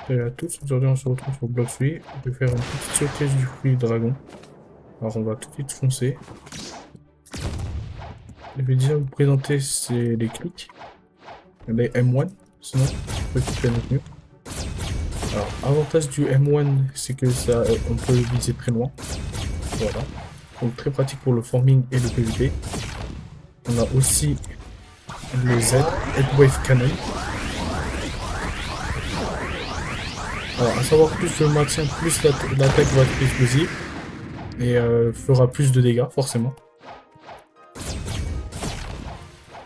Salut à tous, aujourd'hui on se retrouve sur Blox Fruit. Je vais faire une petite showcase du fruit dragon. Alors on va tout de suite foncer. Je vais déjà vous présenter les clics, les M1, sinon petit planète mieux. Alors avantage du M1 c'est que ça on peut viser très loin. Voilà. Donc très pratique pour le forming et le PvP. On a aussi le Z, Headwave Cannon. Alors, à savoir, plus je maintiens, plus l'attaque va être explosive et fera plus de dégâts, forcément.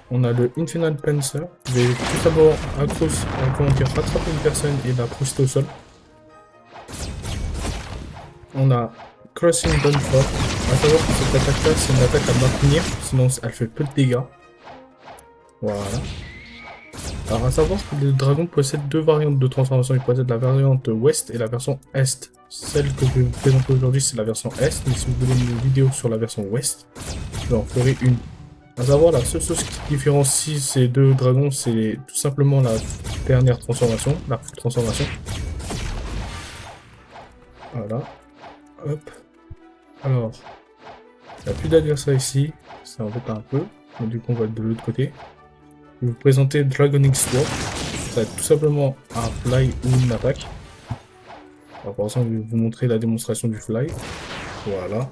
On a le Infernal Panzer, je vais tout d'abord rattraper une personne et la projeter au sol. On a Crossing Downfall, à savoir que cette attaque-là, c'est une attaque à maintenir, sinon elle fait peu de dégâts. Voilà. Alors à savoir que le dragon possède deux variantes de transformation, il possède la variante ouest et la version est. Celle que je vais vous présenter aujourd'hui c'est la version est, mais si vous voulez une vidéo sur la version ouest, j'en ferai une. À savoir la seule chose qui différencie ces deux dragons c'est tout simplement la dernière transformation, la full transformation. Voilà. Hop. Alors, il n'y a plus d'adversaire ici, ça embête un peu, mais du coup on va être de l'autre côté. Je vais vous présenter Dragoning Sword. Ça va être tout simplement un fly ou une attaque. Alors pour l'instant, je vais vous montrer la démonstration du fly. Voilà.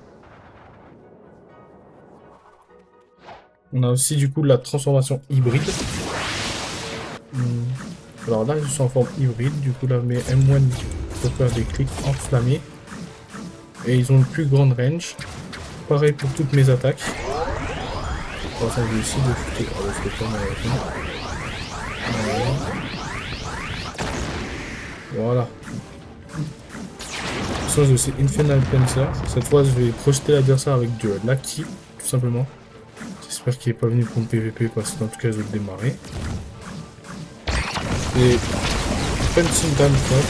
On a aussi du coup la transformation hybride. Alors là, je suis en forme hybride. Du coup, là, mes M1 peuvent faire des clics enflammés. Et ils ont une plus grande range. Pareil pour toutes mes attaques. Pour l'instant, je vais essayer de shooter. Ah, je peux pas voilà. Ça, j'ai aussi Infernal Panzer. Cette fois, je vais projeter l'adversaire avec du Lucky, tout simplement. J'espère qu'il n'est pas venu pour le PVP, parce que dans tout cas, je vais le démarrer. Et Fencing Downfall.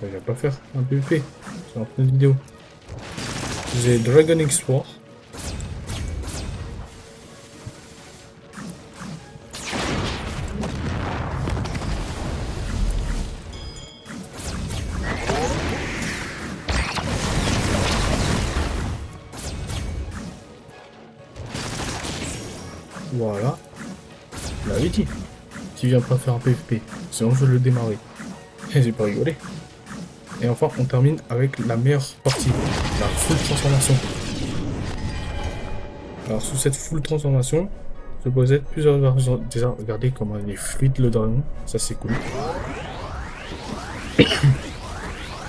Il va pas faire un PVP, c'est en pleine vidéo. J'ai Dragoning Sword. Voilà. Je l'avais dit. Qui vient pas faire un PVP. Sinon je vais le démarrer. Et j'ai pas rigolé. Et enfin on termine avec la meilleure partie. La full transformation. Alors sous cette full transformation, je possède plusieurs versions. Déjà regardez comment il est fluide le dragon. Ça c'est cool.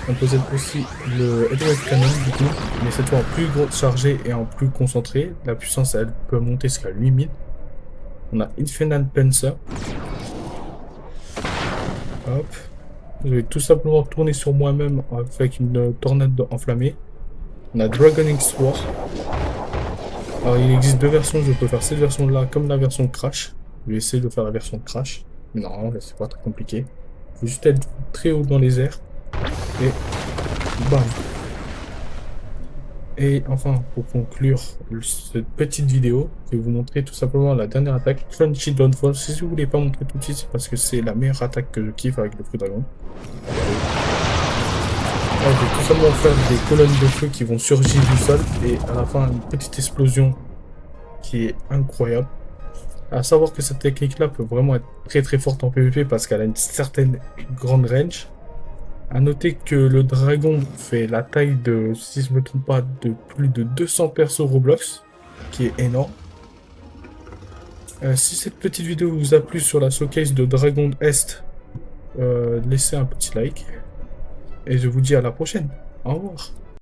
On possède aussi le Headwave Cannon du coup, mais cette fois en plus chargé et en plus concentré. La puissance elle peut monter jusqu'à 8000. On a Infernal Panzer. Hop. Je vais tout simplement tourner sur moi-même avec une tornade enflammée. On a Dragoning Sword. Alors il existe deux versions, je peux faire cette version là comme la version Crash. Je vais essayer de faire la version Crash. Non, là c'est pas très compliqué. Il faut juste être très haut dans les airs. Et bam. Et enfin, pour conclure cette petite vidéo, je vais vous montrer tout simplement la dernière attaque, Crunchy Downfall. Si je ne voulais pas montrer tout de suite, c'est parce que c'est la meilleure attaque que je kiffe avec le fruit dragon. Alors, je vais tout simplement faire des colonnes de feu qui vont surgir du sol et à la fin une petite explosion qui est incroyable. À savoir que cette technique là peut vraiment être très très forte en PvP parce qu'elle a une certaine grande range. A noter que le dragon fait la taille de, si je ne me trompe pas, de plus de 200 persos Roblox, qui est énorme. Si cette petite vidéo vous a plu sur la showcase de Dragon Est, laissez un petit like. Et je vous dis à la prochaine. Au revoir.